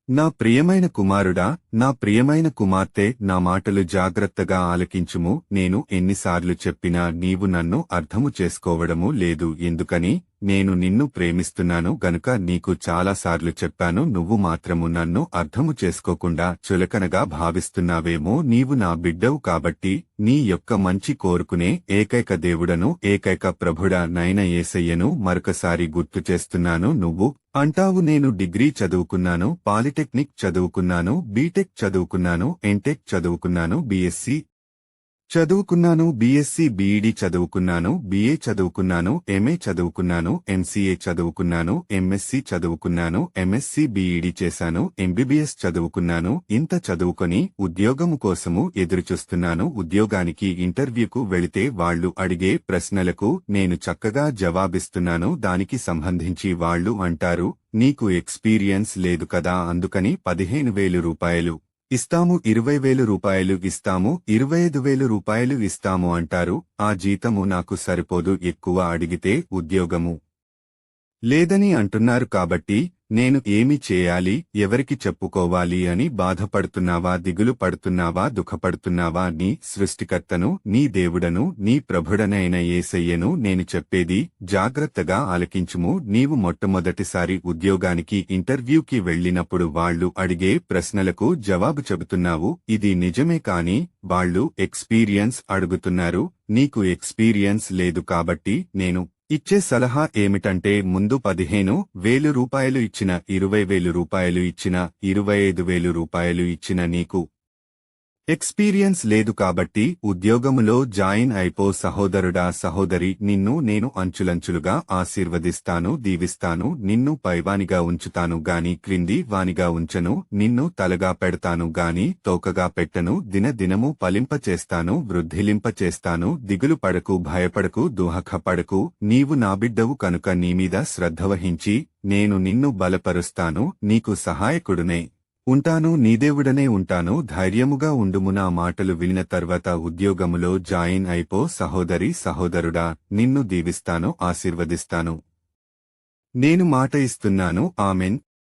నా ప్రియమైన కుమారుడా, నా ప్రియమైన కుమార్తె, నా మాటలు జాగ్రత్తగా ఆలకించుము. నేను ఎన్నిసార్లు చెప్పినా నీవు నన్ను అర్థము చేసుకోవడము లేదు. ఎందుకని? నేను నిన్ను ప్రేమిస్తున్నాను గనుక నీకు చాలాసార్లు చెప్పాను. నువ్వు మాత్రము నన్ను అర్థము చేసుకోకుండా చులకనగా భావిస్తున్నావేమో. నీవు నా బిడ్డవు కాబట్టి నీ యొక్క మంచి కోరుకునే ఏకైక దేవుడను, ఏకైక ప్రభుడా నైన యేసయ్యను మరొకసారి గుర్తు చేస్తున్నాను. నువ్వు అంటావు, నేను డిగ్రీ చదువుకున్నాను, పాలిటెక్నిక్ చదువుకున్నాను, బీటెక్ చదువుకున్నాను, ఎంటెక్ చదువుకున్నాను, బీఎస్సీ చదువుకున్నాను, బీఎస్సీ బీఈడీ చదువుకున్నాను, బీఏ చదువుకున్నాను, ఎంఏ చదువుకున్నాను, ఎంసీఏ చదువుకున్నాను, ఎంఎస్సీ చదువుకున్నాను, ఎంఎస్సీ బీఈడీ చేశాను, ఎంబీబీఎస్ చదువుకున్నాను. ఇంత చదువుకొని ఉద్యోగము కోసము ఎదురుచూస్తున్నాను. ఉద్యోగానికి ఇంటర్వ్యూకు వెళితే వాళ్లు అడిగే ప్రశ్నలకు నేను చక్కగా జవాబిస్తున్నాను. దానికి సంబంధించి వాళ్లు అంటారు, నీకు ఎక్స్పీరియన్స్ లేదు కదా, అందుకని 15,000 రూపాయలు ఇస్తాము, 20,000 రూపాయలు ఇస్తాము, 25,000 రూపాయలు ఇస్తాము అంటారు. ఆ జీతము నాకు సరిపోదు, ఎక్కువ అడిగితే ఉద్యోగము లేదని అంటున్నారు. కాబట్టి నేను ఏమి చేయాలి, ఎవరికి చెప్పుకోవాలి అని బాధపడుతున్నావా, దిగులు పడుతున్నావా, దుఃఖపడుతున్నావా? నీ సృష్టికర్తను, నీ దేవుడను, నీ ప్రభుడనైన యేసయ్యను నేను చెప్పేది జాగ్రత్తగా ఆలకించుము. నీవు మొట్టమొదటిసారి ఉద్యోగానికి ఇంటర్వ్యూకి వెళ్లినప్పుడు వాళ్లు అడిగే ప్రశ్నలకు జవాబు చెబుతున్నావు. ఇది నిజమే, కాని వాళ్లు ఎక్స్పీరియన్స్ అడుగుతున్నారు. నీకు ఎక్స్పీరియన్స్ లేదు కాబట్టి నేను ఇచ్చే సలహా ఏమిటంటే, ముందు 15,000 రూపాయలు ఇచ్చిన, 20,000 రూపాయలు ఇచ్చిన, 25,000 రూపాయలు ఇచ్చిన నీకు ఎక్స్పీరియన్స్ లేదు కాబట్టి ఉద్యోగములో జాయిన్ అయిపో. సహోదరుడా, సహోదరి, నిన్ను నేను అంచులంచులుగా ఆశీర్వదిస్తాను, దీవిస్తాను. నిన్ను పైవానిగా ఉంచుతాను గాని క్రింది వానిగా ఉంచను. నిన్ను తలగా పెడతాను గాని తోకగా పెట్టను. దినదినము ఫలింపచేస్తాను, వృద్ధిలింపచేస్తాను. దిగులు పడకు, భయపడకు, దుఃఖపడకు. నీవు నా బిడ్డవు కనుక నీమీద శ్రద్ధ వహించి నేను నిన్ను బలపరుస్తాను, నీకు సహాయకుడునే ఉంటాను, నీదేవుడనే ఉంటాను. ధైర్యముగా ఉండుము. నా మాటలు వినిన తర్వాత ఉద్యోగములో జాయిన్ అయిపో. సహోదరి, సహోదరుడా, నిన్ను దీవిస్తాను, ఆశీర్వదిస్తాను. నేను మాట ఇస్తున్నాను. ఆమెన్.